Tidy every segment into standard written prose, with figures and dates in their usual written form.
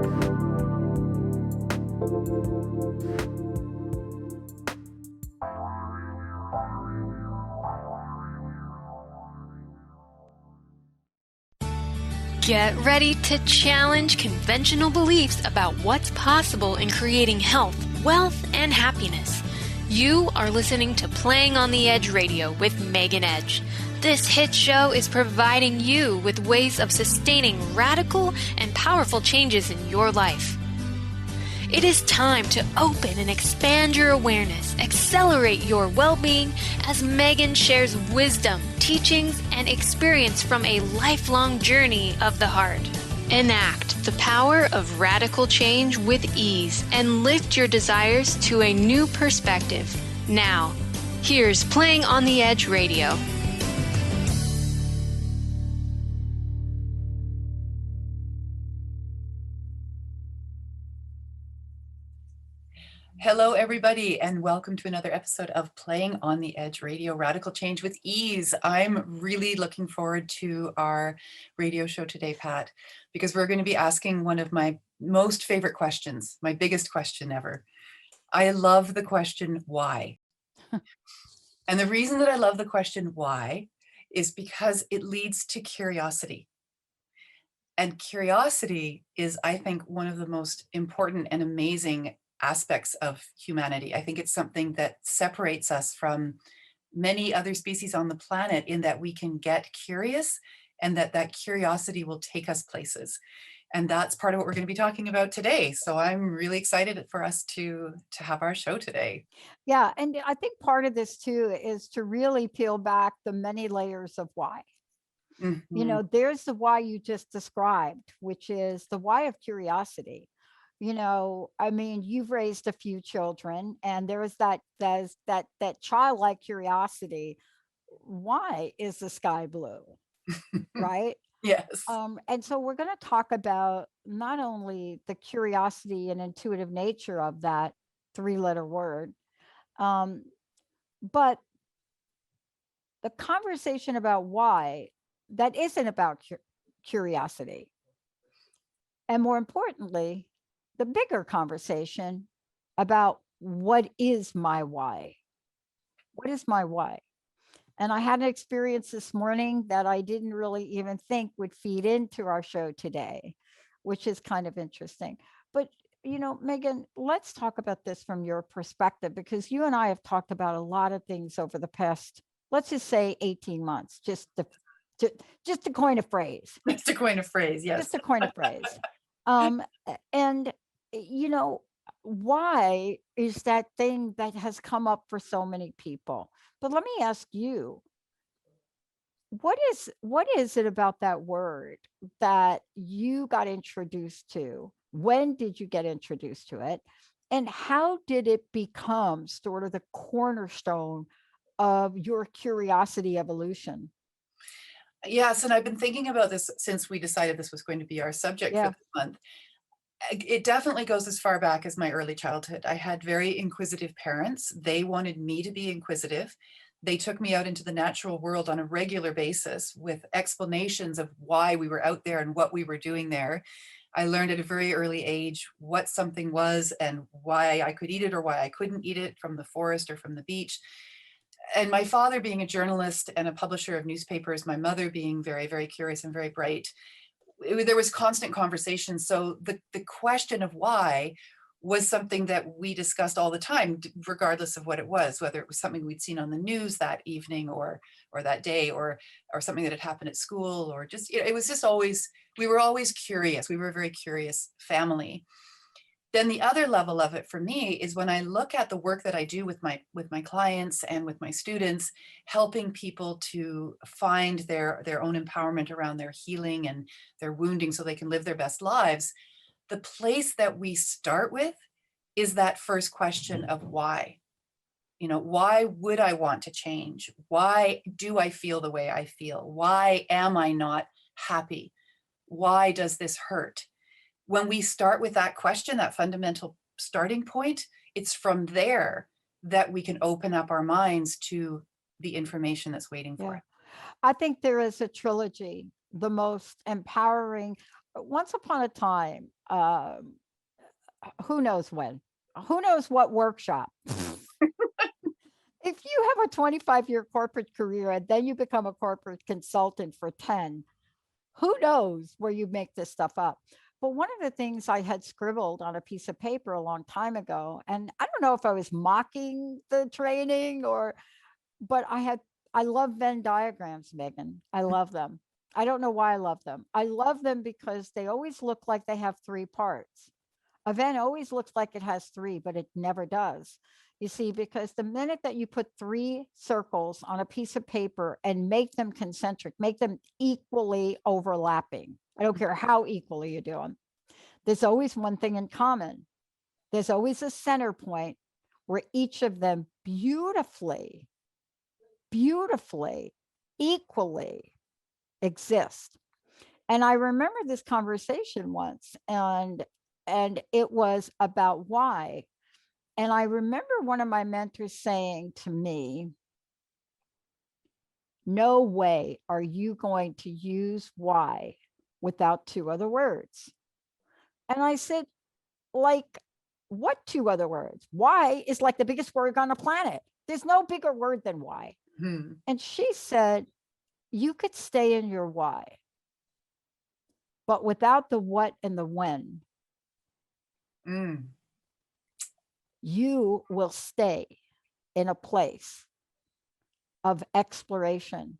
Get ready to challenge conventional beliefs about what's possible in creating health, wealth, and happiness. You are listening to Playing on the Edge Radio with Megan Edge. This hit show is providing you with ways of sustaining radical and powerful changes in your life. It is time to open and expand your awareness, accelerate your well-being as Megan shares wisdom, teachings, and experience from a lifelong journey of the heart. Enact the power of radical change with ease and lift your desires to a new perspective. Now, here's Playing on the Edge Radio. Hello, everybody, and welcome to another episode of Playing on the Edge Radio, Radical Change with Ease. I'm really looking forward to our radio show today, Pat, because we're going to be asking one of my most favorite questions, my biggest question ever. I love the question, why? And the reason that I love the question, why, is because it leads to curiosity. And curiosity is, I think, one of the most important and amazing aspects of humanity. I think it's something that separates us from many other species on the planet in that we can get curious and that curiosity will take us places. And that's part of what we're going to be talking about today. So I'm really excited for us to have our show today. Yeah, and I think part of this too is to really peel back the many layers of why. Mm-hmm. You know, there's the why you just described, which is the why of curiosity. You know, I mean, you've raised a few children, and there's that childlike curiosity. Why is the sky blue? Right? Yes. And so we're going to talk about not only the curiosity and intuitive nature of that 3-letter word, but the conversation about why that isn't about curiosity. And more importantly, the bigger conversation about what is my why? What is my why? And I had an experience this morning that I didn't really even think would feed into our show today, which is kind of interesting. But, you know, Megan, let's talk about this from your perspective, because you and I have talked about a lot of things over the past, let's just say 18 months, just to coin a phrase. Just to coin a phrase, yes. Just to coin a phrase. And, you know, why is that thing that has come up for so many people? But let me ask you, what is it about that word that you got introduced to? When did you get introduced to it? And how did it become sort of the cornerstone of your curiosity evolution? Yes, and I've been thinking about this since we decided this was going to be our subject for this month. It definitely goes as far back as my early childhood. I had very inquisitive parents. They wanted me to be inquisitive. They took me out into the natural world on a regular basis with explanations of why we were out there and what we were doing there. I learned at a very early age what something was and why I could eat it or why I couldn't eat it from the forest or from the beach. And my father being a journalist and a publisher of newspapers, my mother being very, very curious and very bright, there was constant conversation. So the question of why was something that we discussed all the time, regardless of what it was, whether it was something we'd seen on the news that evening or that day, or something that had happened at school, or just, it was just always, we were always curious. We were a very curious family. Then the other level of it for me is when I look at the work that I do with my clients and with my students, helping people to find their own empowerment around their healing and their wounding so they can live their best lives. The place that we start with is that first question of why. You know, why would I want to change? Why do I feel the way I feel? Why am I not happy? Why does this hurt? When we start with that question, that fundamental starting point, it's from there that we can open up our minds to the information that's waiting for us. I think there is a trilogy, the most empowering. once upon a time, who knows when, who knows what workshop. If you have a 25-year corporate career and then you become a corporate consultant for 10, who knows where you make this stuff up. But one of the things I had scribbled on a piece of paper a long time ago, and I don't know if I was mocking the training but I love Venn diagrams, Megan. I love them. I don't know why I love them. I love them because they always look like they have three parts. A Venn always looks like it has three, but it never does. You see, because the minute that you put three circles on a piece of paper and make them concentric, make them equally overlapping, I don't care how equally you do them, there's always one thing in common. There's always a center point where each of them beautifully, equally exist. And I remember this conversation once, and it was about why. And I remember one of my mentors saying to me, no way are you going to use why without two other words. And I said, like, what two other words? Why is like the biggest word on the planet. There's no bigger word than why. And she said, you could stay in your why, but without the what and the when, you will stay in a place of exploration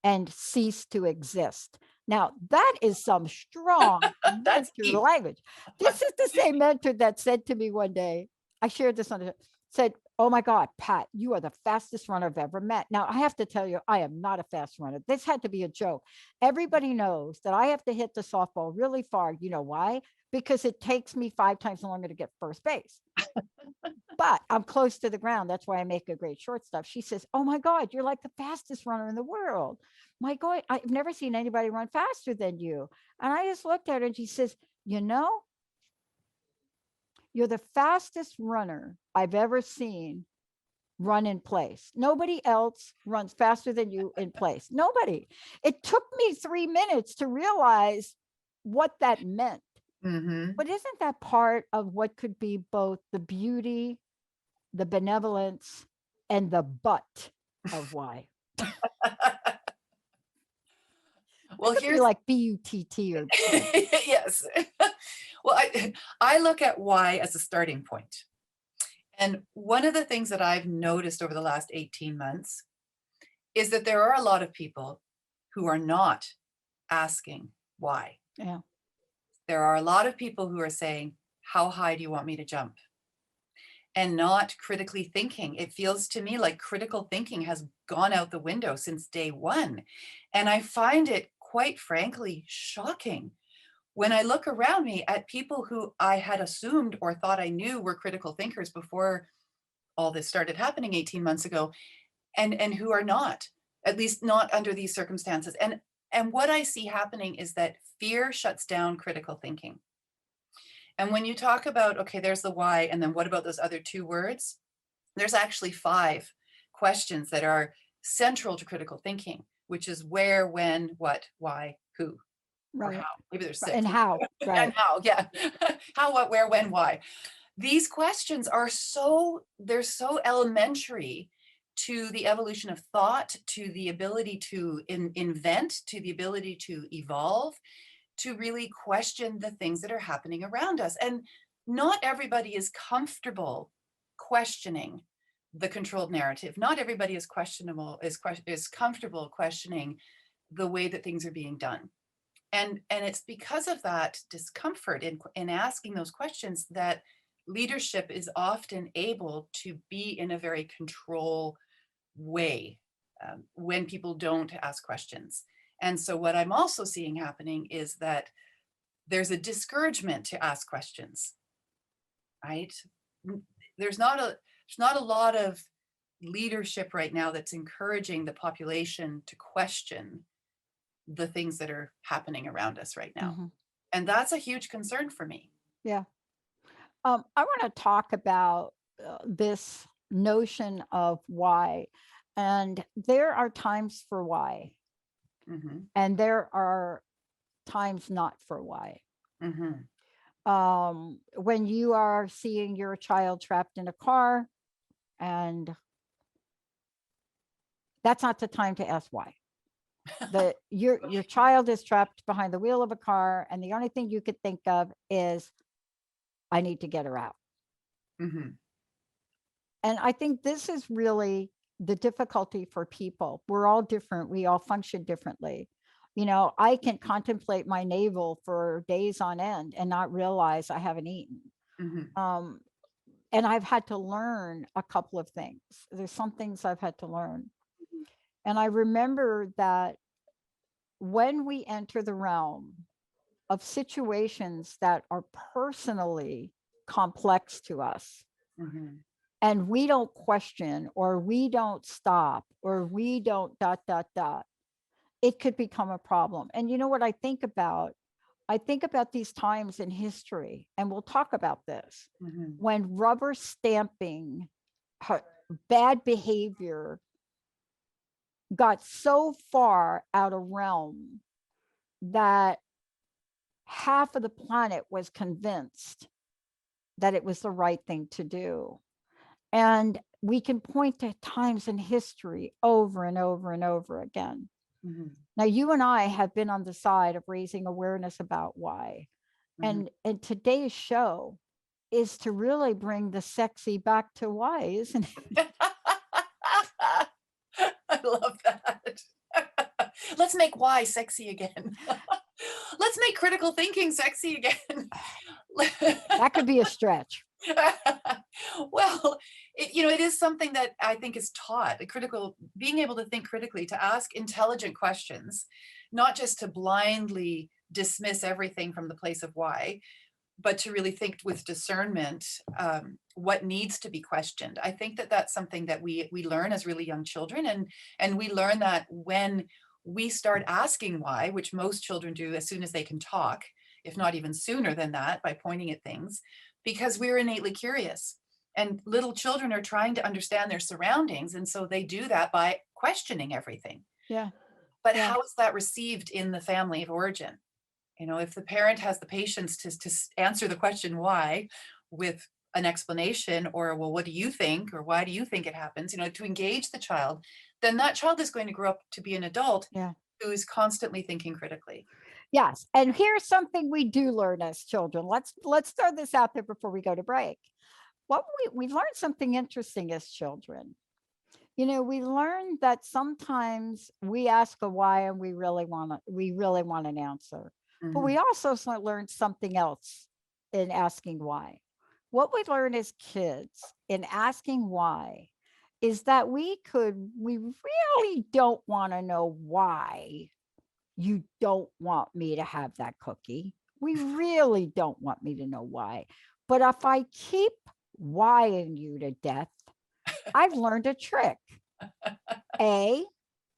and cease to exist. Now, that is some strong mentor language. This is the same mentor that said to me one day, I shared this on, said, oh my God, Pat, you are the fastest runner I've ever met. Now, I have to tell you, I am not a fast runner. This had to be a joke. Everybody knows that I have to hit the softball really far. You know why? Because it takes me 5 times longer to get first base. But I'm close to the ground. That's why I make a great shortstop. She says, oh my God, you're like the fastest runner in the world. My God, I've never seen anybody run faster than you. And I just looked at her and she says, you know, you're the fastest runner I've ever seen run in place. Nobody else runs faster than you in place. Nobody. It took me 3 minutes to realize what that meant. But isn't that part of what could be both the beauty, the benevolence, and the butt of why? Well, here's like BUTT or yes. Well, I look at why as a starting point. And one of the things that I've noticed over the last 18 months is that there are a lot of people who are not asking why. Yeah. There are a lot of people who are saying, how high do you want me to jump? And not critically thinking. It feels to me like critical thinking has gone out the window since day one. And I find it, quite frankly, shocking when I look around me at people who I had assumed or thought I knew were critical thinkers before all this started happening 18 months ago, and who are not, at least not under these circumstances. And what I see happening is that fear shuts down critical thinking. And when you talk about, okay, there's the why, and then what about those other 2 words? There's actually 5 questions that are central to critical thinking, which is where, when, what, why, who, or how. Maybe there's 6. And how. Right. And how, yeah. How, what, where, when, why. These questions are they're so elementary to the evolution of thought, to the ability to invent, to the ability to evolve, to really question the things that are happening around us. And not everybody is comfortable questioning the controlled narrative. Not everybody is comfortable questioning the way that things are being done. And it's because of that discomfort in asking those questions that leadership is often able to be in a very control way when people don't ask questions. And so what I'm also seeing happening is that there's a discouragement to ask questions, right? There's not a lot of leadership right now that's encouraging the population to question the things that are happening around us right now. And that's a huge concern for me. Yeah. I want to talk about this notion of why. And there are times for why. And there are times not for why. Mm-hmm. When you are seeing your child trapped in a car, and that's not the time to ask why. Your child is trapped behind the wheel of a car, and the only thing you could think of is, I need to get her out. Mm-hmm. And I think this is really the difficulty for people. We're all different. We all function differently. You know, I can contemplate my navel for days on end and not realize I haven't eaten. Mm-hmm. And I've had to learn a couple of things. There's some things I've had to learn. And I remember that when we enter the realm of situations that are personally complex to us, Mm-hmm. and we don't question, or we don't stop, or we don't ... it could become a problem. And you know what I think about? I think about these times in history, and we'll talk about this, Mm-hmm. when rubber stamping bad behavior got so far out of realm that half of the planet was convinced that it was the right thing to do. And we can point to times in history over and over and over again. Mm-hmm. Now, you and I have been on the side of raising awareness about why. Mm-hmm. And today's show is to really bring the sexy back to why, isn't it? I love that. Let's make why sexy again. Let's make critical thinking sexy again. That could be a stretch. Well, it is something that I think is taught, being able to think critically, to ask intelligent questions, not just to blindly dismiss everything from the place of why, but to really think with discernment what needs to be questioned. I think that that's something that we learn as really young children, and we learn that when we start asking why, which most children do as soon as they can talk, if not even sooner than that, by pointing at things, because we're innately curious. And little children are trying to understand their surroundings, and so they do that by questioning everything. Yeah. But Yeah. how is that received in the family of origin? If the parent has the patience to answer the question why with an explanation, or, well, what do you think, or why do you think it happens, to engage the child, then that child is going to grow up to be an adult Yeah. who is constantly thinking critically. Yes. And here's something we do learn as children. Let's throw this out there before we go to break. What we learned something interesting as children. We learned that sometimes we ask a why and we really want an answer. Mm-hmm. But we also learned something else in asking why. What we learn as kids in asking why is that we really don't want to know why you don't want me to have that cookie. We really don't want me to know why. But if I keep whying you to death, I've learned a trick. A,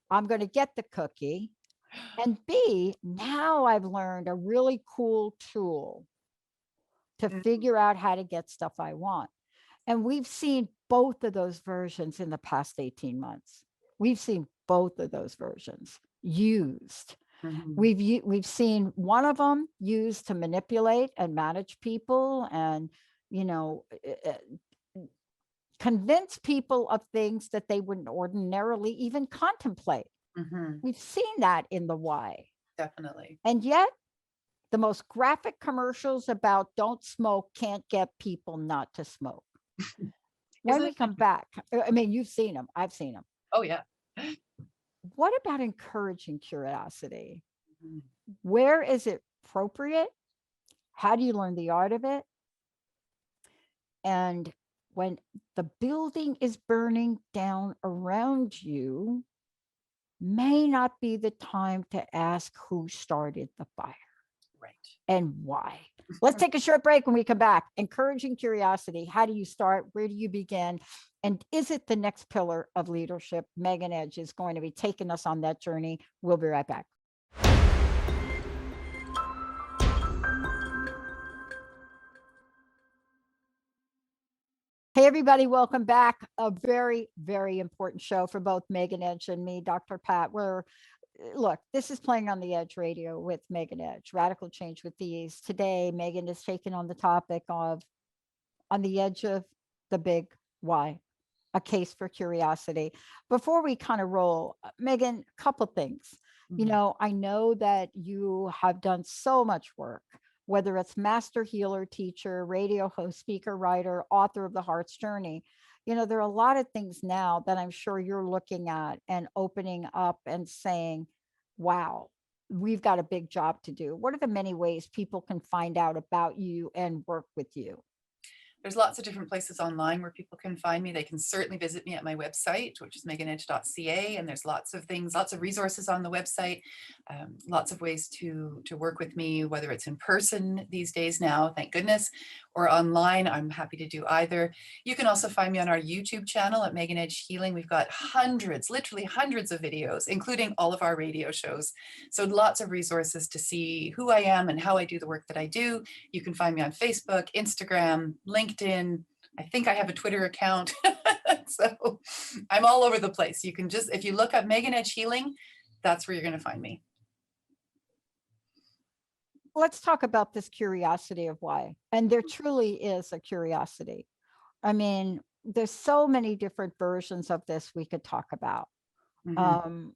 I'm going to get the cookie. And B, now I've learned a really cool tool to figure out how to get stuff I want. And we've seen both of those versions in the past 18 months. We've seen both of those versions used. Mm-hmm. We've seen one of them used to manipulate and manage people, and convince people of things that they wouldn't ordinarily even contemplate. Mm-hmm. We've seen that in the why. Definitely. And yet, the most graphic commercials about don't smoke can't get people not to smoke. When we come back, I mean, you've seen them. I've seen them. Oh, yeah. What about encouraging curiosity? Mm-hmm. Where is it appropriate? How do you learn the art of it? And when the building is burning down around you, may not be the time to ask who started the fire. Right. And why. Let's take a short break. When we come back. Encouraging curiosity. How do you start? Where do you begin? And is it the next pillar of leadership? Megan Edge is going to be taking us on that journey. We'll be right back. Hey, everybody, welcome back. A very, very important show for both Megan Edge and me, Dr. Pat. We're look, this is Playing on the Edge radio with Megan Edge, Radical Change with These. Today, Megan is taking on the topic of On the Edge of the Big Why, a case for curiosity. Before we kind of roll, Megan, a couple things. You know, I know that you have done so much work, whether it's master healer, teacher, radio host, speaker, writer, author of The Heart's Journey. You know, there are a lot of things now that I'm sure you're looking at and opening up and saying, wow, we've got a big job to do. What are the many ways people can find out about you and work with you? There's lots of different places online where people can find me. They can certainly visit me at my website, which is meganedge.ca, and there's lots of things, lots of resources on the website, lots of ways to work with me, whether it's in person these days now, thank goodness, or online. I'm happy to do either. You can also find me on our YouTube channel at Megan Edge Healing. We've got hundreds, literally hundreds of videos, including all of our radio shows. So lots of resources to see who I am and how I do the work that I do. You can find me on Facebook, Instagram, LinkedIn. I think I have a Twitter account. So I'm all over the place. You can just, if you look up Megan Edge Healing, that's where you're going to find me. Let's talk about this curiosity of why. And there truly is a curiosity. I mean, there's so many different versions of this we could talk about.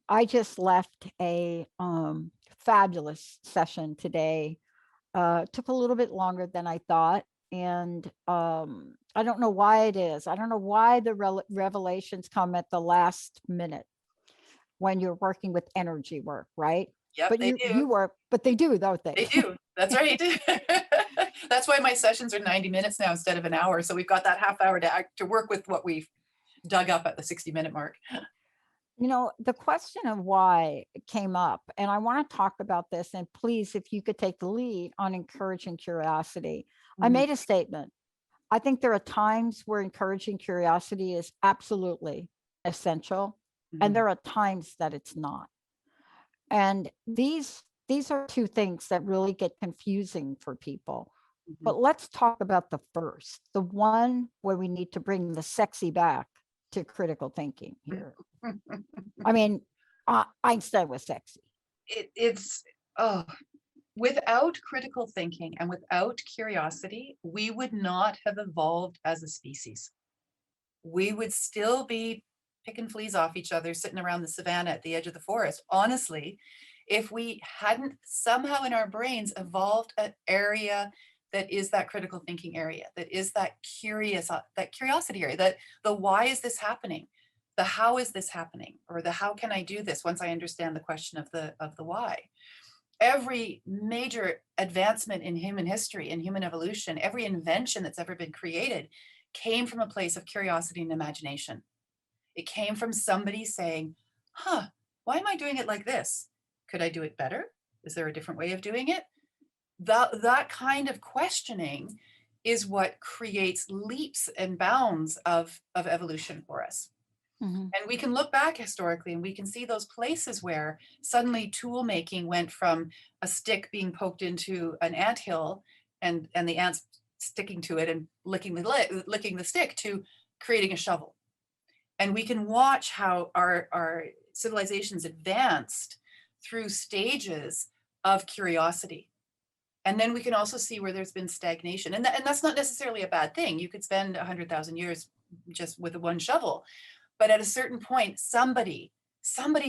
I just left a fabulous session today. Took a little bit longer than I thought. And I don't know why it is. I don't know why the revelations come at the last minute when you're working with energy work, right? Yep, But they you do. work, but they do, don't they? They do. That's right. That's why my sessions are 90 minutes now instead of an hour. So we've got that half hour to work with what we've dug up at the 60-minute mark. You know, the question of why came up, and I want to talk about this. And please, if you could take the lead on encouraging curiosity. I made a statement. I think there are times where encouraging curiosity is absolutely essential, and there are times that it's not. And these are two things that really get confusing for people. But let's talk about the first, the one where we need to bring the sexy back to critical thinking here. I mean, Einstein was sexy. Without critical thinking and without curiosity, we would not have evolved as a species. We would still be picking fleas off each other, sitting around the savannah at the edge of the forest. Honestly, if we hadn't somehow in our brains evolved an area that is that critical thinking area, that is that curiosity area, that the why is this happening, the how is this happening, or the how can I do this once I understand the question of the why. Every major advancement in human history, in human evolution, every invention that's ever been created came from a place of curiosity and imagination. It came from somebody saying, why am I doing it like this? Could I do it better? Is there a different way of doing it? That kind of questioning is what creates leaps and bounds of evolution for us. And we can look back historically and we can see those places where suddenly tool making went from a stick being poked into an anthill and the ants sticking to it and licking the stick to creating a shovel. And we can watch how our civilizations advanced through stages of curiosity. And then we can also see where there's been stagnation. And that's not necessarily a bad thing. You could spend 100,000 years just with one shovel. But at a certain point, somebody's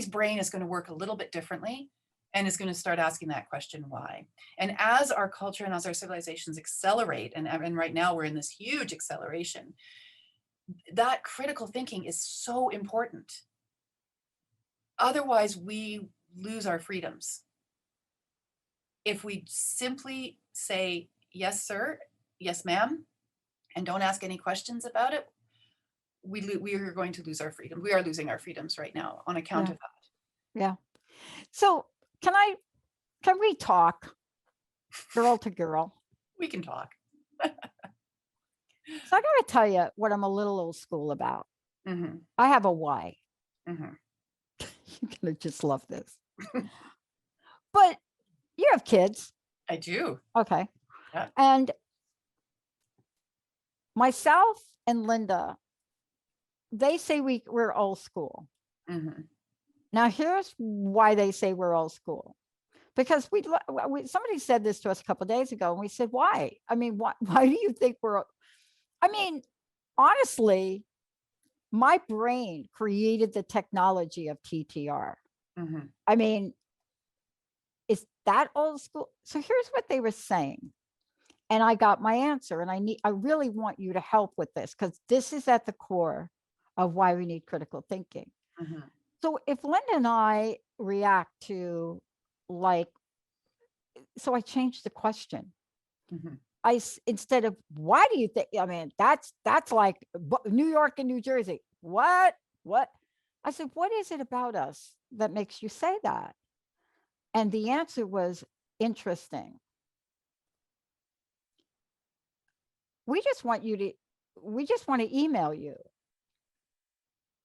brain is going to work a little bit differently and is going to start asking that question, why? And as our culture and as our civilizations accelerate, and right now we're in this huge acceleration, that critical thinking is so important. Otherwise, we lose our freedoms. If we simply say, yes, sir, yes, ma'am, and don't ask any questions about it, we are going to lose our freedom. We are losing our freedoms right now on account of that. Yeah. So can we talk girl to girl? We can talk. So I got to tell you what I'm a little old school about. I have a why. You're going to just love this. But you have kids. I do. Okay. Yeah. And myself and Linda, they say we're old school. Now, here's why they say we're old school. Because somebody said this to us a couple of days ago, and we said, why? I mean, why do you think I mean, honestly, my brain created the technology of TTR. Mm-hmm. I mean, is that old school? So here's what they were saying. And I got my answer. And I really want you to help with this, because this is at the core of why we need critical thinking. Mm-hmm. So if Linda and I react to, like, so I changed the question. Mm-hmm. Instead of, why do you think, I mean, that's like New York and New Jersey. What? I said, what is it about us that makes you say that? And the answer was interesting. We just want to email you.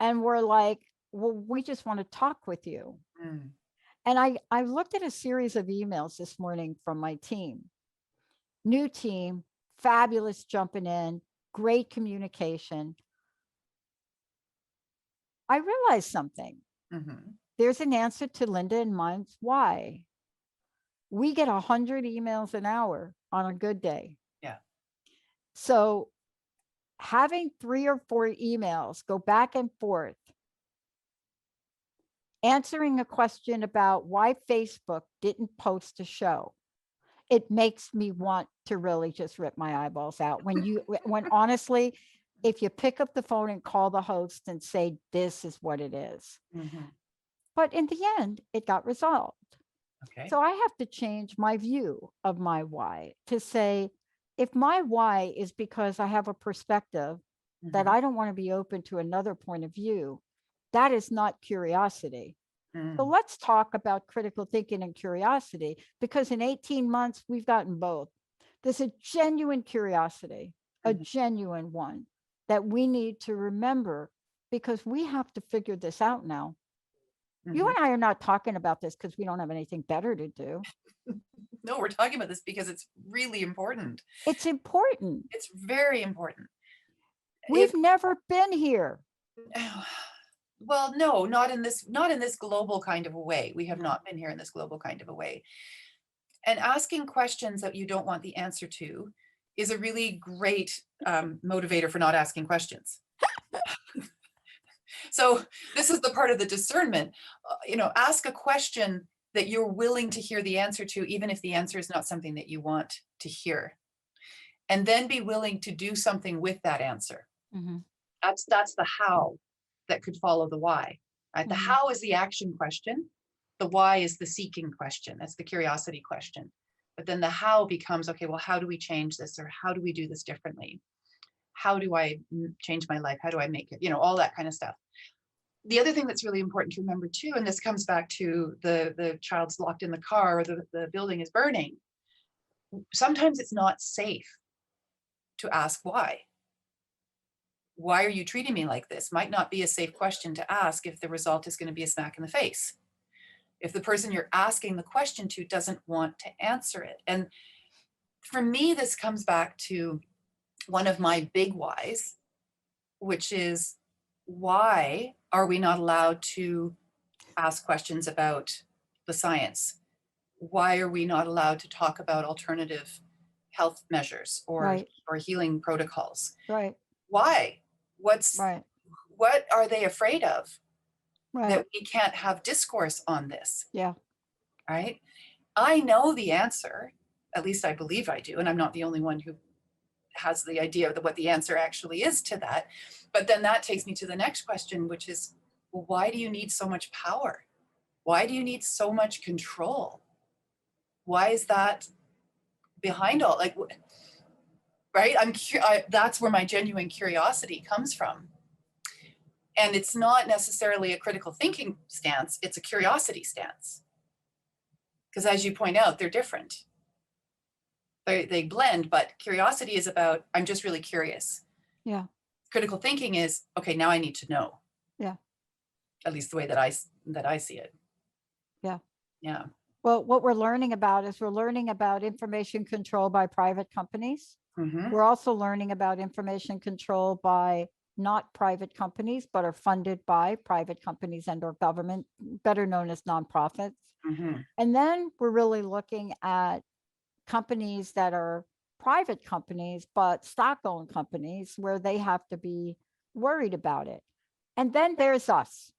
And we're like, well, we just want to talk with you. Mm. And I looked at a series of emails this morning from my team. New team, fabulous jumping in, great communication. I realized something. Mm-hmm. There's an answer to Linda and mine's why. We get 100 emails an hour on a good day. Yeah. So having 3 or 4 emails go back and forth, answering a question about why Facebook didn't post a show, it makes me want to really just rip my eyeballs out. When honestly, if you pick up the phone and call the host and say, this is what it is. Mm-hmm. But in the end, it got resolved. Okay. So I have to change my view of my why to say, if my why is because I have a perspective that I don't want to be open to another point of view, that is not curiosity. So let's talk about critical thinking and curiosity, because in 18 months, we've gotten both. There's a genuine curiosity, a genuine one that we need to remember, because we have to figure this out now. You and I are not talking about this because we don't have anything better to do. No, we're talking about this because it's really important. It's important. It's very important. We've never been here. Well, no, not in this global kind of a way. We have not been here in this global kind of a way. And asking questions that you don't want the answer to is a really great motivator for not asking questions. So this is the part of the discernment. Ask a question that you're willing to hear the answer to, even if the answer is not something that you want to hear. And then be willing to do something with that answer. Mm-hmm. That's the how that could follow the why. Right? The how is the action question. The why is the seeking question. That's the curiosity question. But then the how becomes, okay, well, how do we change this? Or how do we do this differently? How do I change my life? How do I make it? All that kind of stuff. The other thing that's really important to remember too, and this comes back to the child's locked in the car or the building is burning. Sometimes it's not safe to ask why. Why are you treating me like this? Might not be a safe question to ask if the result is going to be a smack in the face. If the person you're asking the question to doesn't want to answer it. And for me, this comes back to one of my big whys, which is, why are we not allowed to ask questions about the science? Why are we not allowed to talk about alternative health measures or healing protocols? Right. Why? What are they afraid of? Right. That we can't have discourse on this. Yeah. Right? I know the answer, at least I believe I do, and I'm not the only one who has the idea of what the answer actually is to that. But then that takes me to the next question, which is, well, why do you need so much power? Why do you need so much control? Why is that behind all, right? That's where my genuine curiosity comes from. And it's not necessarily a critical thinking stance, it's a curiosity stance. Because as you point out, they're different. They blend, but curiosity is about, I'm just really curious. Yeah. Critical thinking is, okay, now I need to know. Yeah. At least the way that I see it. Yeah. Yeah. Well, what we're learning about is information control by private companies. Mm-hmm. We're also learning about information control by not private companies, but are funded by private companies and or government, better known as nonprofits. Mhm. And then we're really looking at companies that are private companies, but stock-owned companies where they have to be worried about it. And then there's us.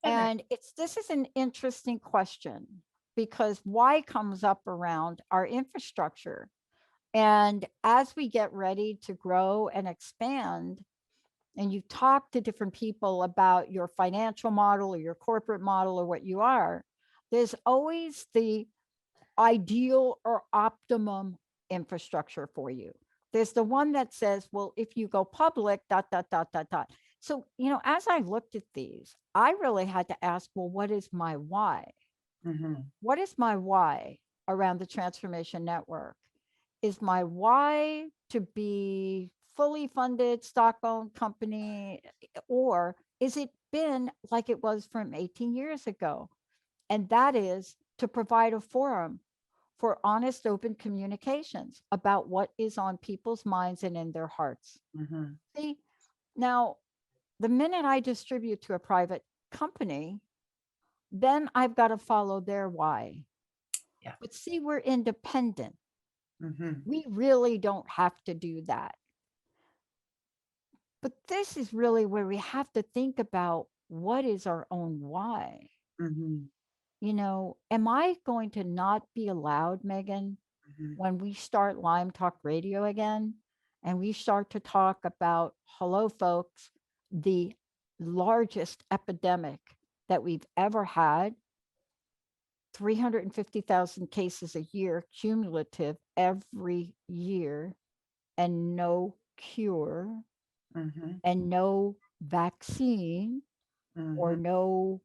And this is an interesting question because why comes up around our infrastructure. And as we get ready to grow and expand, and you talk to different people about your financial model or your corporate model or what you are, there's always the ideal or optimum infrastructure for you. There's the one that says, well, if you go public, dot, dot, dot, dot, dot. So, as I looked at these, I really had to ask, well, what is my why? Mhm. What is my why around the Transformation Network? Is my why to be fully funded, stock-owned company, or is it been like it was from 18 years ago? And that is to provide a forum for honest, open communications about what is on people's minds and in their hearts. Mhm. See, now, the minute I distribute to a private company, then I've got to follow their why. Yeah. But see, we're independent. Mhm. We really don't have to do that. But this is really where we have to think about what is our own why. Mhm. Am I going to not be allowed, Megan, Mhm. when we start Lyme Talk Radio again and we start to talk about, hello, folks, the largest epidemic that we've ever had, 350,000 cases a year, cumulative every year, and no cure Mhm. and no vaccine or Mhm. no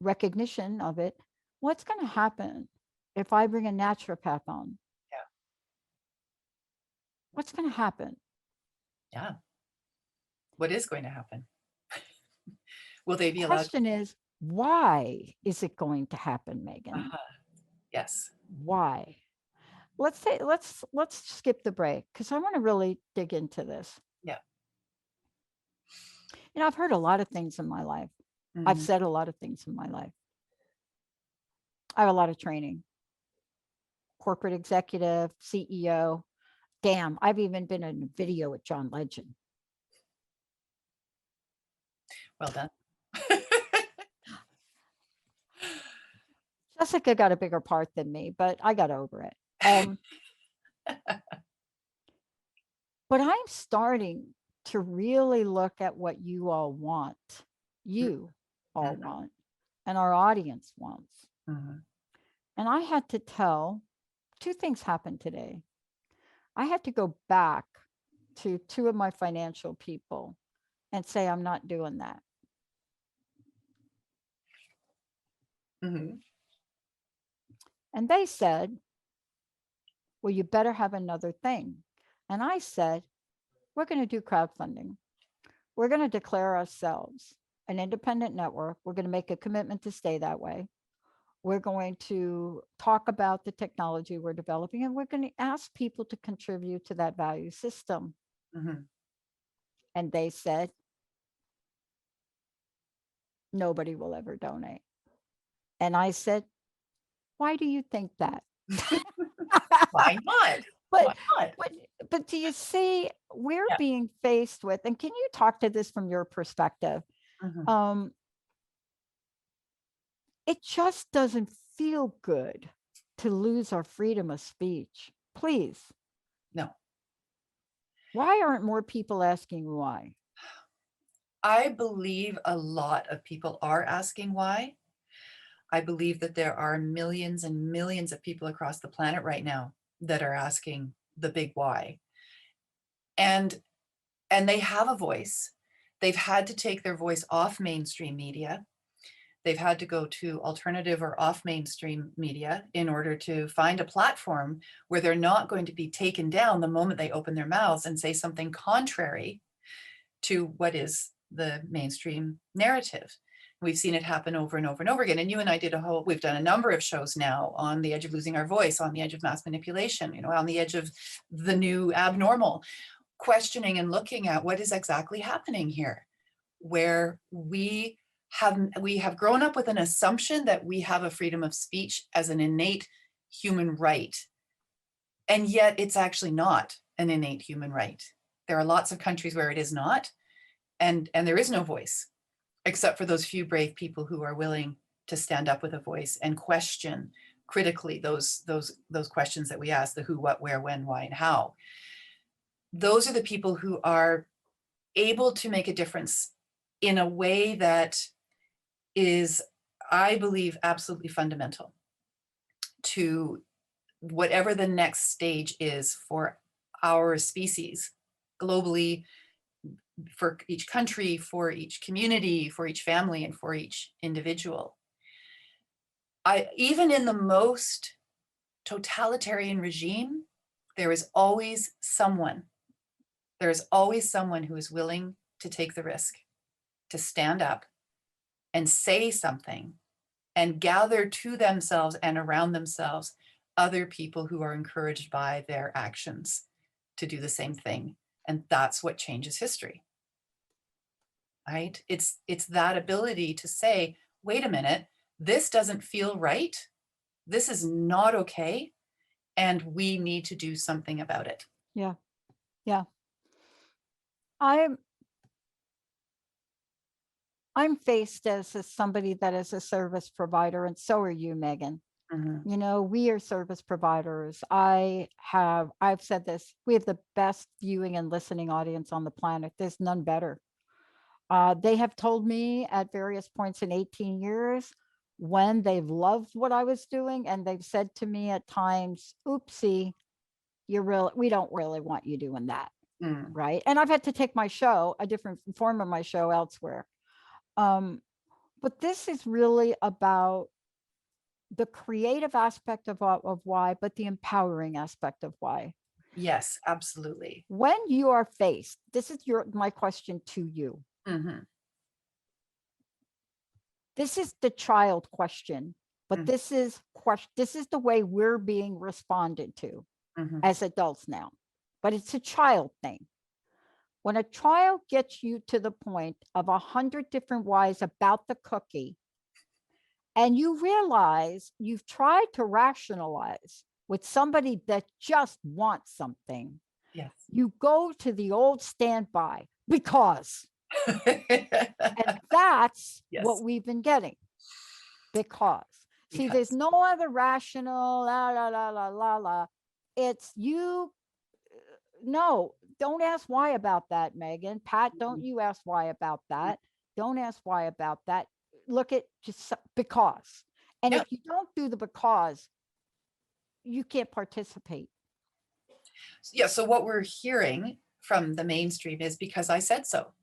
recognition of it. What's going to happen if I bring a naturopath on? Yeah. What's going to happen? Yeah. What is going to happen? Will they be allowed? Question is, why is it going to happen, Megan? Yes. Why? Let's skip the break because I want to really dig into this. Yeah. I've heard a lot of things in my life. I've Mhm. said a lot of things in my life. I have a lot of training. Corporate executive, CEO. Damn, I've even been in a video with John Legend. Well done. Jessica got a bigger part than me, but I got over it. But I'm starting to really look at what you all want, you all Mhm. want, and our audience wants. Mhm. And I had to tell, two things happened today. I had to go back to two of my financial people and say, I'm not doing that. Mhm. And they said, well, you better have another thing. And I said, we're going to do crowdfunding. We're going to declare ourselves an independent network. We're going to make a commitment to stay that way. We're going to talk about the technology we're developing, and we're going to ask people to contribute to that value system. Mhm. And they said, nobody will ever donate. And I said, why do you think that? Why not? but, Why not? but, but do you see, we're Yeah. being faced with, and can you talk to this from your perspective? Mhm. It just doesn't feel good to lose our freedom of speech. Please. No. Why aren't more people asking why? I believe a lot of people are asking why. I believe that there are millions and millions of people across the planet right now that are asking the big why. And they have a voice. They've had to take their voice off mainstream media. They've had to go to alternative or off mainstream media in order to find a platform where they're not going to be taken down the moment they open their mouths and say something contrary to what is the mainstream narrative. We've seen it happen over and over and over again. And you and I we've done a number of shows now on the edge of losing our voice, on the edge of mass manipulation, on the edge of the new abnormal. questioning and looking at what is exactly happening here, where we have grown up with an assumption that we have a freedom of speech as an innate human right. And yet it's actually not an innate human right. There are lots of countries where it is not, and there is no voice, except for those few brave people who are willing to stand up with a voice and question critically those questions that we ask: the who, what, where, when, why, and how. Those are the people who are able to make a difference in a way that is, I believe, absolutely fundamental to whatever the next stage is for our species globally, for each country, for each community, for each family, and for each individual. Even in the most totalitarian regime, there is always someone who is willing to take the risk, to stand up and say something, and gather to themselves and around themselves other people who are encouraged by their actions to do the same thing. And that's what changes history, right? It's that ability to say, wait a minute, this doesn't feel right. This is not okay. And we need to do something about it. Yeah. Yeah. I'm faced as somebody that is a service provider, and so are you, Megan. Mhm. You know, we are service providers. I've said this, we have the best viewing and listening audience on the planet. There's none better. They have told me at various points in 18 years when they've loved what I was doing, and they've said to me at times, oopsie, we don't really want you doing that. Mm. Right. And I've had to take my show, a different form of my show, elsewhere. But this is really about the creative aspect of why, but the empowering aspect of why. Yes, absolutely. When you are faced, this is my question to you. Mm-hmm. This is the child question, but this is the way we're being responded to as adults now, but it's a child thing. When a child gets you to the point of 100 different whys about the cookie, and you realize you've tried to rationalize with somebody that just wants something, yes, you go to the old standby because. And that's yes. what we've been getting. Because. See, there's no other rational, la, la, la, la, la, la. It's you. No, don't ask why about that, Megan. Pat, don't you ask why about that. Don't ask why about that. Look at just because. And if you don't do the because, you can't participate. Yeah. So what we're hearing from the mainstream is because I said so.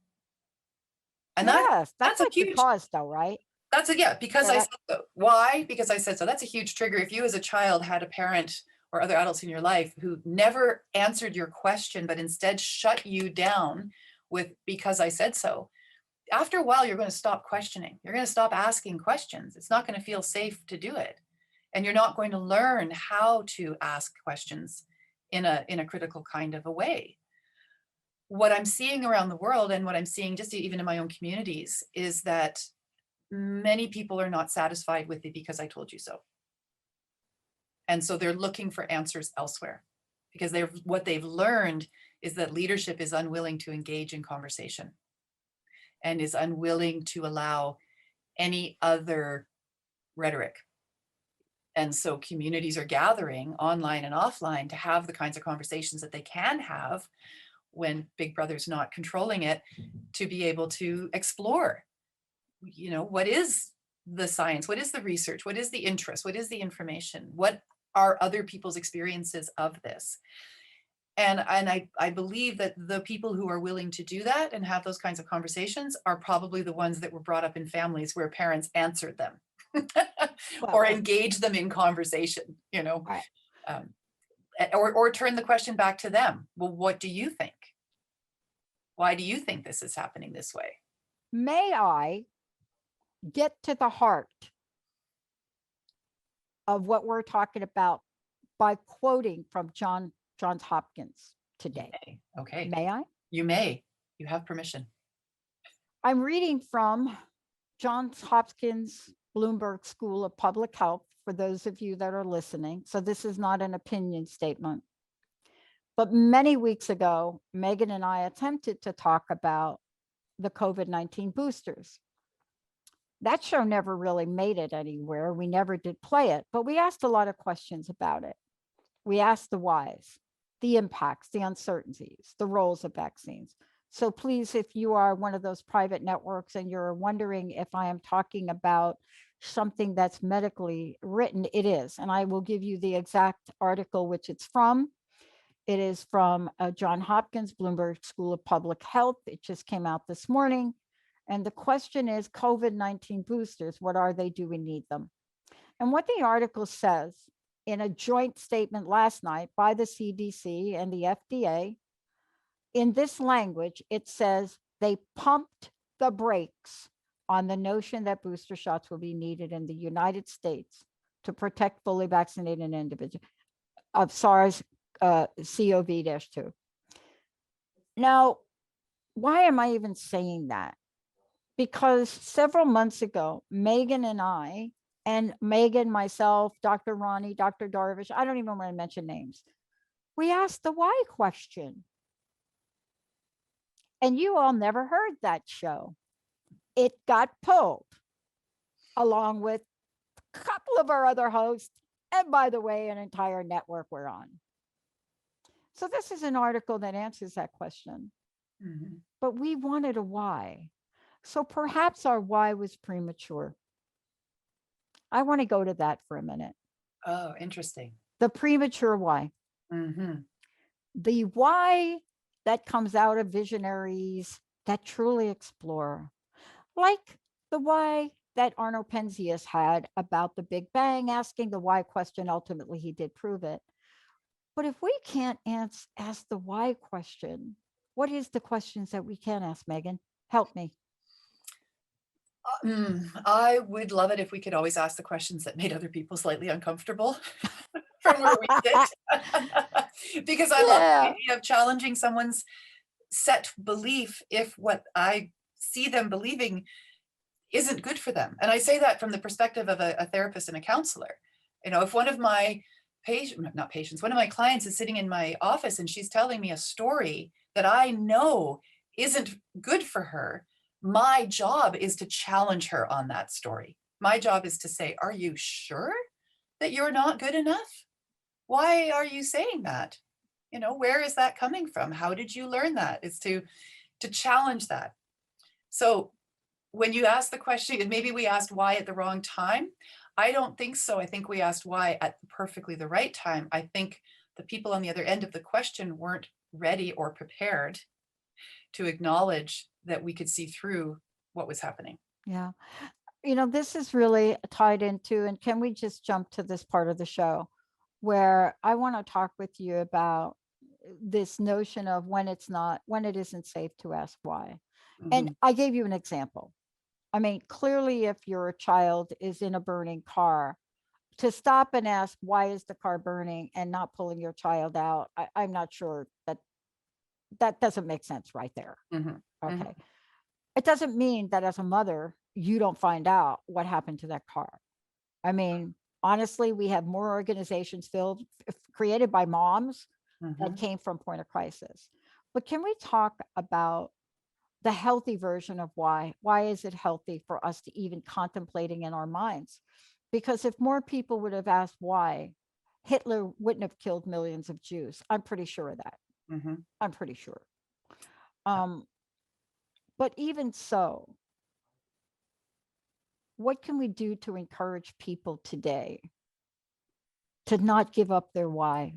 And yes, that's a huge because though, right? That's because I said so. Why? Because I said so. That's a huge trigger. If you as a child had a parent or other adults in your life who never answered your question, but instead shut you down with because I said so, after a while, you're going to stop questioning. You're going to stop asking questions. It's not going to feel safe to do it. And you're not going to learn how to ask questions in a critical kind of a way. What I'm seeing around the world, and what I'm seeing just even in my own communities, is that many people are not satisfied with it because I told you so. And so they're looking for answers elsewhere, because what they've learned is that leadership is unwilling to engage in conversation and is unwilling to allow any other rhetoric. And so communities are gathering online and offline to have the kinds of conversations that they can have when Big Brother's not controlling it, to be able to explore, what is the science? What is the research? What is the interest? What is the information? What are other people's experiences of this? And I believe that the people who are willing to do that and have those kinds of conversations are probably the ones that were brought up in families where parents answered them or engaged them in conversation, Right. Or turn the question back to them. Well, what do you think? Why do you think this is happening this way? May I get to the heart of what we're talking about by quoting from Johns Hopkins. today. Okay. May I? You may. You have permission. I'm reading from Johns Hopkins Bloomberg School of Public Health for those of you that are listening. So this is not an opinion statement. But many weeks ago, Megan and I attempted to talk about the COVID-19 boosters. That show never really made it anywhere. We never did play it, but we asked a lot of questions about it. We asked the whys, the impacts, the uncertainties, the roles of vaccines. So please, if you are one of those private networks and you're wondering if I am talking about something that's medically written, it is. And I will give you the exact article which it's from. It is from Johns Hopkins Bloomberg School of Public Health. It just came out this morning. And the question is COVID-19 boosters, what are they? Do we need them? And what the article says in a joint statement last night by the CDC and the FDA, in this language, it says they pumped the brakes on the notion that booster shots will be needed in the United States to protect fully vaccinated individuals of SARS-CoV-2. Now, why am I even saying that? Because several months ago, Megan and I, and Megan, myself, Dr. Ronnie, Dr. Darvish, I don't even want to mention names, we asked the why question. And you all never heard that show. It got pulled along with a couple of our other hosts. And by the way, an entire network we're on. So this is an article that answers that question. Mm-hmm. But we wanted a why. So perhaps our why was premature. I want to go to that for a minute. Oh, interesting. The premature why. Mm-hmm. The why that comes out of visionaries that truly explore, like the why that Arno Penzias had about the Big Bang, asking the why question. Ultimately, he did prove it. But if we can't ask the why question, what is the questions that we can ask, Megan? Help me. I would love it if we could always ask the questions that made other people slightly uncomfortable from where we sit. Because I love the idea of challenging someone's set belief if what I see them believing isn't good for them. And I say that from the perspective of a therapist and a counselor. You know, if one of my one of my clients is sitting in my office and she's telling me a story that I know isn't good for her, my job is to challenge her on that story. My job is to say, are you sure that you're not good enough? Why are you saying that? You know, where is that coming from? How did you learn that? It's to challenge that. So when you ask the question, and maybe we asked why at the wrong time, I don't think so. I think we asked why at perfectly the right time. I think the people on the other end of the question weren't ready or prepared to acknowledge that we could see through what was happening. Yeah. You know, this is really tied into, and can we just jump to this part of the show where I want to talk with you about this notion of when it isn't safe to ask why. Mm-hmm. And I gave you an example. I mean, clearly, if your child is in a burning car, to stop and ask, why is the car burning, and not pulling your child out, I'm not sure that doesn't make sense right there. Mm-hmm. Okay. Mm-hmm. It doesn't mean that as a mother, you don't find out what happened to that car. I mean, honestly, we have more organizations created by moms mm-hmm. that came from point of crisis. But can we talk about the healthy version of why? Why is it healthy for us to even contemplating in our minds? Because if more people would have asked why, Hitler wouldn't have killed millions of Jews. I'm pretty sure of that. Mm-hmm. I'm pretty sure. But even so, what can we do to encourage people today to not give up their why?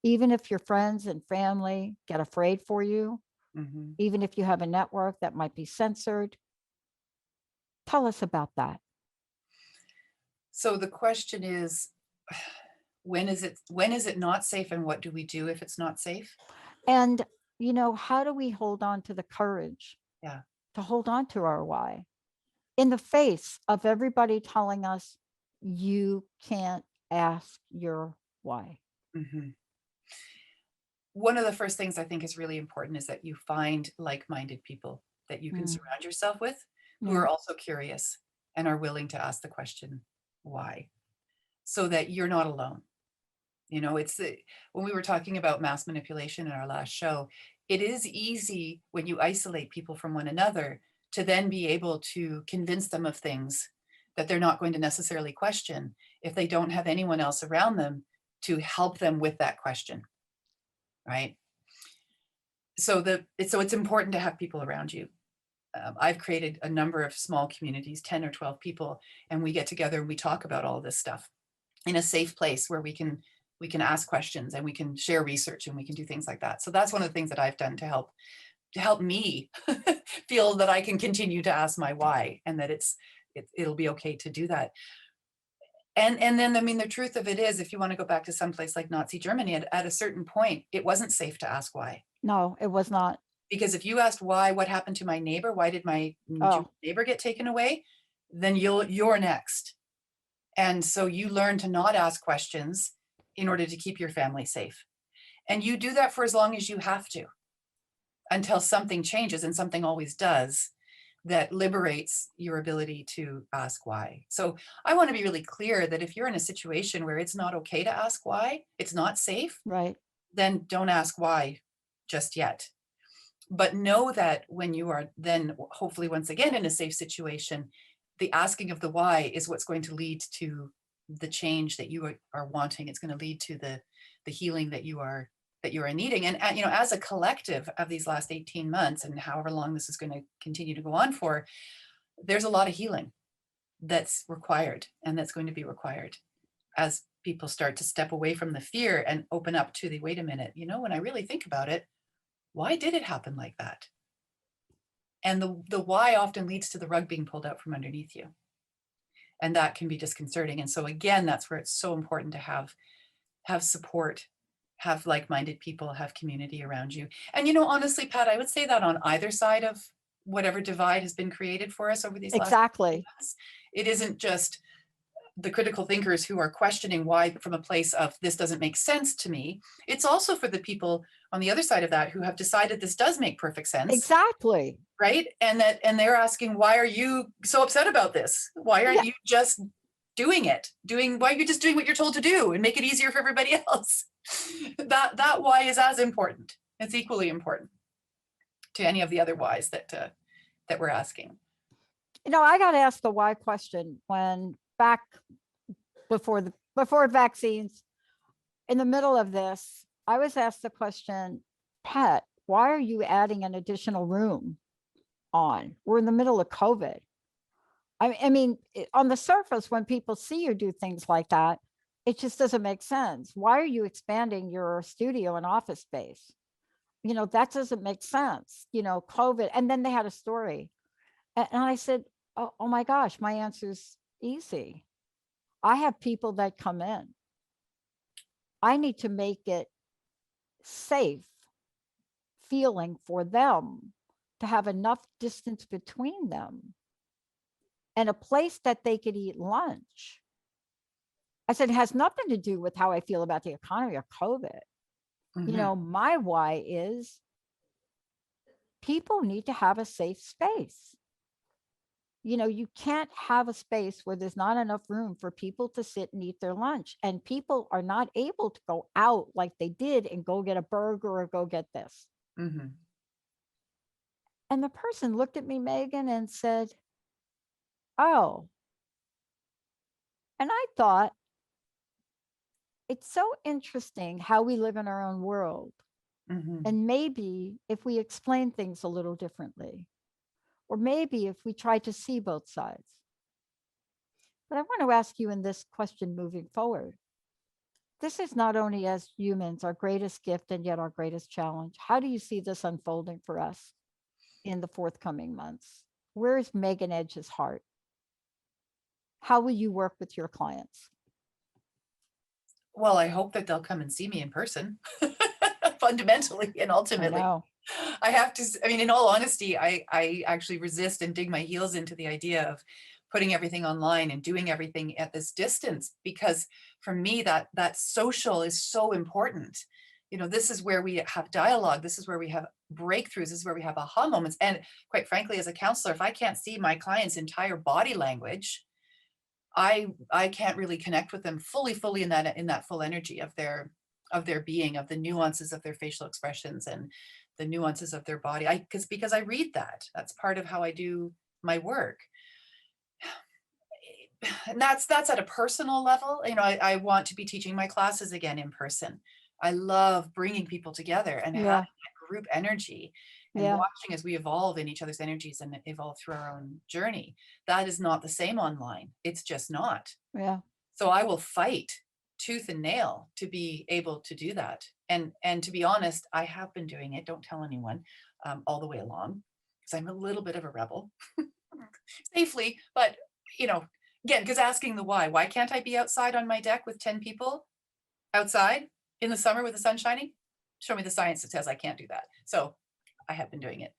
Even if your friends and family get afraid for you, mm-hmm. even if you have a network that might be censored, tell us about that. So the question is, when is it not safe, and what do we do if it's not safe? And, you know, how do we hold on to the courage to hold on to our why in the face of everybody telling us you can't ask your why? Mm-hmm. one of the first things I think is really important is that you find like-minded people that you can Mm, surround yourself with who yeah. are also curious and are willing to ask the question, why? So that you're not alone. You know, when we were talking about mass manipulation in our last show, it is easy when you isolate people from one another to then be able to convince them of things that they're not going to necessarily question if they don't have anyone else around them to help them with that question, right? So it's important to have people around you. I've created a number of small communities, 10 or 12 people, and we get together and we talk about all this stuff in a safe place where we can ask questions and we can share research and we can do things like that. So that's one of the things that I've done to help me feel that I can continue to ask my why, and that it'll be okay to do that. And then, I mean, the truth of it is, if you want to go back to someplace like Nazi Germany, at a certain point, it wasn't safe to ask why. No, it was not. Because if you asked why, what happened to my neighbor, why did my Jewish Oh, neighbor get taken away, then you're next. And so you learn to not ask questions in order to keep your family safe. And you do that for as long as you have to, until something changes, and something always does, that liberates your ability to ask why. So I want to be really clear that if you're in a situation where it's not okay to ask why, it's not safe, right. then don't ask why just yet. But know that when you are then hopefully once again in a safe situation, the asking of the why is what's going to lead to the change that you are wanting. It's going to lead to the healing that you are needing. And you know, as a collective of these last 18 months and however long this is going to continue to go on for, there's a lot of healing that's required and that's going to be required as people start to step away from the fear and open up to the, wait a minute, you know, when I really think about it, why did it happen like that? And the why often leads to the rug being pulled out from underneath you. And that can be disconcerting. And so again, that's where it's so important to have support, have like-minded people, have community around you. And you know, honestly, Pat, I would say that on either side of whatever divide has been created for us over these last Exactly. months, it isn't just the critical thinkers who are questioning why from a place of this doesn't make sense to me. It's also for the people on the other side of that who have decided this does make perfect sense. Exactly. Right. And they're asking, why are you so upset about this? Why aren't Yeah. you just doing it? Why are you just doing what you're told to do and make it easier for everybody else? That why is as important. It's equally important to any of the other whys that we're asking. You know, I got asked the why question when back before vaccines, in the middle of this, I was asked the question, Pat, why are you adding an additional room on? We're in the middle of COVID. I mean, on the surface, when people see you do things like that, it just doesn't make sense. Why are you expanding your studio and office space? You know, that doesn't make sense. You know, COVID. And then they had a story. And I said, oh my gosh, my answer's easy. I have people that come in. I need to make it safe feeling for them to have enough distance between them and a place that they could eat lunch. I said, it has nothing to do with how I feel about the economy or COVID. Mm-hmm. You know, my why is people need to have a safe space. You know, you can't have a space where there's not enough room for people to sit and eat their lunch. And people are not able to go out like they did and go get a burger or go get this. Mm-hmm. And the person looked at me, Megan, and said, oh. And I thought, it's so interesting how we live in our own world. Mm-hmm. And maybe if we explain things a little differently, or maybe if we try to see both sides. But I want to ask you in this question moving forward. This is not only as humans our greatest gift and yet our greatest challenge. How do you see this unfolding for us in the forthcoming months? Where is Megan Edge's heart? How will you work with your clients? Well, I hope that they'll come and see me in person, fundamentally and ultimately. I have to, I mean, in all honesty, I actually resist and dig my heels into the idea of putting everything online and doing everything at this distance, because for me, that social is so important. this is where we have dialogue. This is where we have breakthroughs. This is where we have aha moments. And quite frankly, as a counselor, if I can't see my client's entire body language, I can't really connect with them fully in that full energy of their being, of the nuances of their facial expressions and the nuances of their body. Because I read that. That's part of how I do my work. And that's at a personal level. I want to be teaching my classes again in person. I love bringing people together and having that group energy and watching as we evolve in each other's energies and evolve through our own journey. That is not the same online. It's just not. Yeah. So I will fight tooth and nail to be able to do that. And to be honest, I have been doing it. Don't tell anyone all the way along, because I'm a little bit of a rebel safely, but again, because asking the why can't I be outside on my deck with 10 people outside in the summer with the sun shining? Show me the science that says I can't do that. So I have been doing it.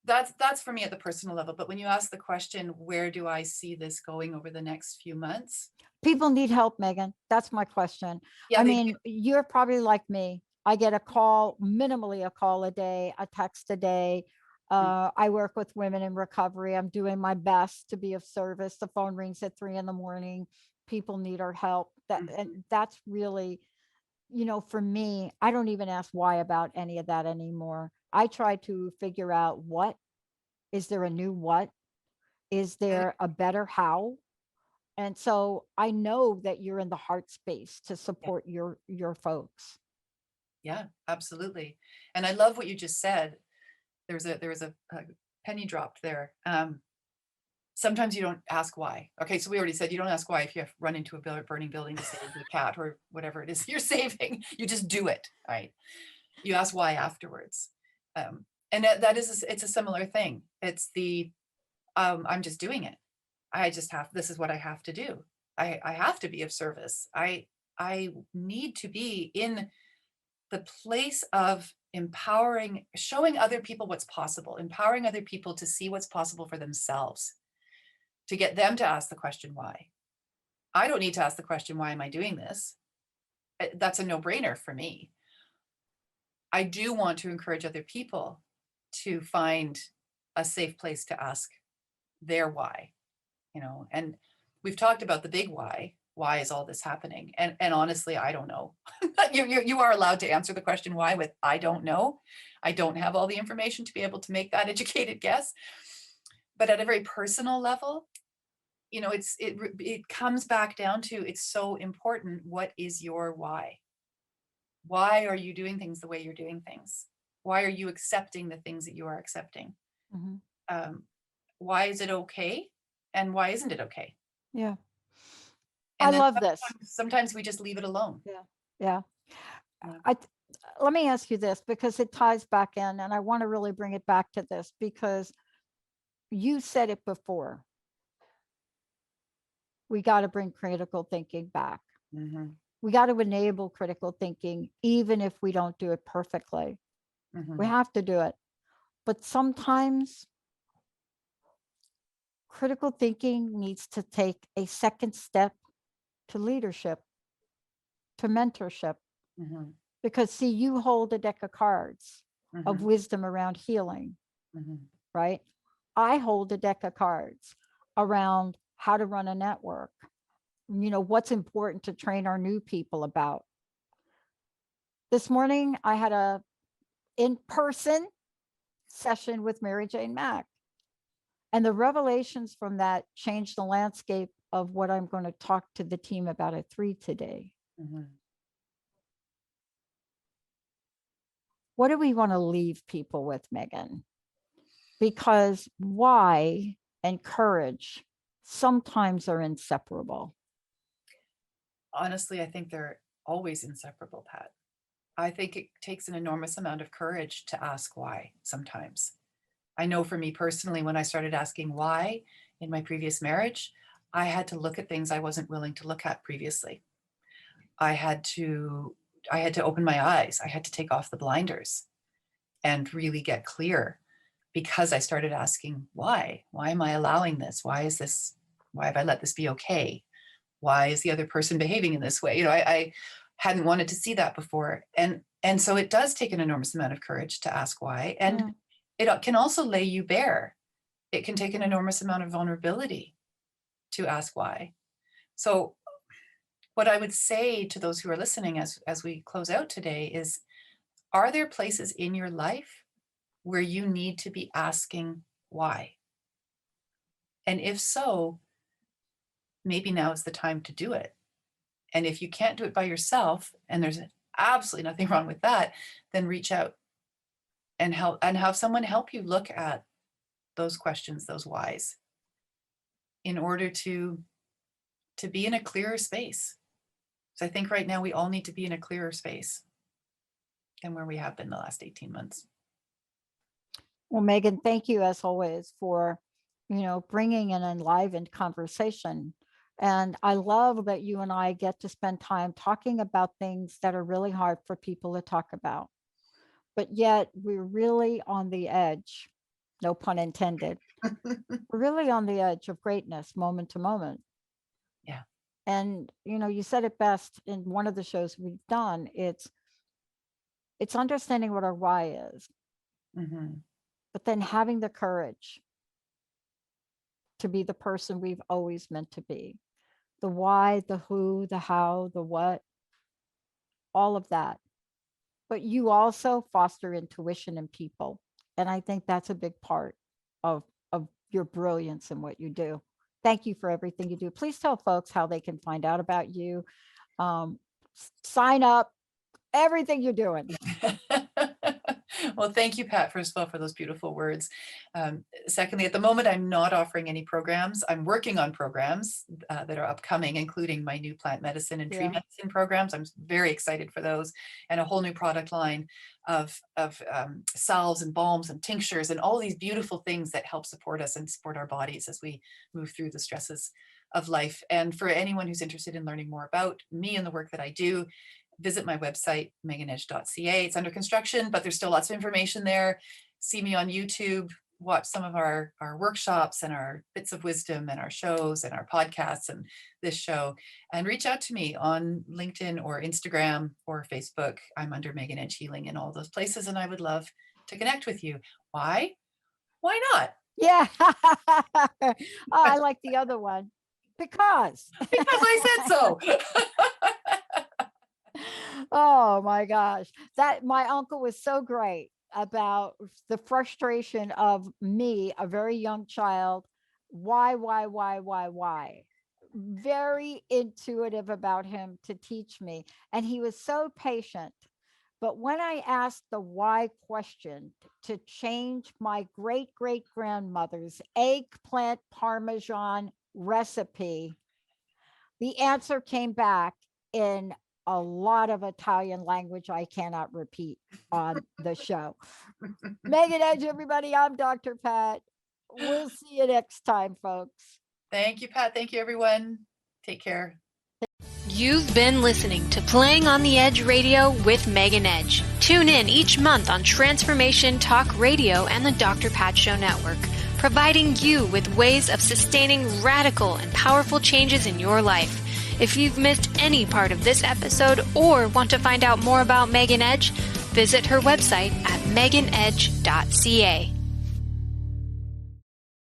That's for me at the personal level. But when you ask the question, where do I see this going over the next few months? People need help, Megan. That's my question. Yeah, I mean, you're probably like me. I get a call, minimally a call a day, a text a day. I work with women in recovery. I'm doing my best to be of service. The phone rings at 3 a.m. People need our help. And that's really, for me, I don't even ask why about any of that anymore. I try to figure out is there a new what? Is there a better how? And so I know that you're in the heart space to support your folks. Yeah, absolutely. And I love what you just said. There was a penny dropped there. Sometimes you don't ask why. Okay, so we already said you don't ask why if you have run into a burning building to save the cat or whatever it is you're saving. You just do it, right? You ask why afterwards. And it's a similar thing. It's I'm just doing it. This is what I have to do. I have to be of service. I need to be in the place of empowering, showing other people what's possible, empowering other people to see what's possible for themselves, to get them to ask the question why. I don't need to ask the question, why am I doing this? That's a no-brainer for me. I do want to encourage other people to find a safe place to ask their why, and we've talked about the big why. Why is all this happening? And honestly, I don't know. You are allowed to answer the question why with I don't know. I don't have all the information to be able to make that educated guess. But at a very personal level, it comes back down to, it's so important. What is your why? Why are you doing things the way you're doing things? Why are you accepting the things that you are accepting? Why is it okay? And why isn't it okay? Yeah. And I love this. Sometimes we just leave it alone. Yeah. Let me ask you this, because it ties back in, and I want to really bring it back to this, because you said it before. We got to bring critical thinking back. We got to enable critical thinking, even if we don't do it perfectly. We have to do it. But sometimes critical thinking needs to take a second step to leadership, to mentorship. Because see, you hold a deck of cards of wisdom around healing, right? I hold a deck of cards around how to run a network, what's important to train our new people about. This morning, I had a in-person session with Mary Jane Mack. And the revelations from that changed the landscape of what I'm going to talk to the team about at 3 today. What do we want to leave people with, Megan? Because why and courage sometimes are inseparable. Honestly, I think they're always inseparable, Pat. I think it takes an enormous amount of courage to ask why sometimes. I know for me personally, when I started asking why in my previous marriage, I had to look at things I wasn't willing to look at previously. I had to open my eyes. I had to take off the blinders and really get clear, because I started asking why. Why am I allowing this? Why have I let this be okay? Why is the other person behaving in this way? I hadn't wanted to see that before. And And so it does take an enormous amount of courage to ask why. And it can also lay you bare. It can take an enormous amount of vulnerability to ask why. So what I would say to those who are listening as we close out today is, are there places in your life where you need to be asking why? And if so, maybe now is the time to do it. And if you can't do it by yourself, and there's absolutely nothing wrong with that, then reach out and help, and have someone help you look at those questions, those whys, in order to be in a clearer space. So I think right now we all need to be in a clearer space than where we have been the last 18 months. Well, Megan, thank you as always for, bringing an enlivened conversation. And I love that you and I get to spend time talking about things that are really hard for people to talk about, but yet we're really on the edge, no pun intended. We're really on the edge of greatness, moment to moment. Yeah. And, you said it best in one of the shows we've done. It's understanding what our why is, but then having the courage to be the person we've always meant to be. The why, the who, the how, the what, all of that. But you also foster intuition in people. And I think that's a big part of your brilliance in what you do. Thank you for everything you do. Please tell folks how they can find out about you, sign up, everything you're doing. Well, thank you, Pat, first of all, for those beautiful words. Secondly, at the moment, I'm not offering any programs. I'm working on programs that are upcoming, including my new plant medicine and tree medicine programs. I'm very excited for those, and a whole new product line of salves and balms and tinctures and all these beautiful things that help support us and support our bodies as we move through the stresses of life. And for anyone who's interested in learning more about me and the work that I do, visit my website, meganedge.ca. It's under construction, but there's still lots of information there. See me on YouTube, watch some of our workshops and our bits of wisdom and our shows and our podcasts and this show, and reach out to me on LinkedIn or Instagram or Facebook. I'm under Megan Edge Healing in all those places, and I would love to connect with you. Why? Why not? Yeah. Oh, I like the other one. Because I said so. Oh my gosh. My uncle was so great about the frustration of me, a very young child. Why? Very intuitive about him to teach me. And he was so patient. But when I asked the why question to change my great-great-grandmother's eggplant Parmesan recipe, the answer came back in a lot of Italian language I cannot repeat on the show. Megan Edge, everybody. I'm Dr. Pat. We'll see you next time, folks. Thank you, Pat. Thank you, everyone. Take care. You've been listening to Playing on the Edge Radio with Megan Edge. Tune in each month on Transformation Talk Radio and the Dr. Pat Show Network, providing you with ways of sustaining radical and powerful changes in your life. If you've missed any part of this episode or want to find out more about Megan Edge, visit her website at meganedge.ca.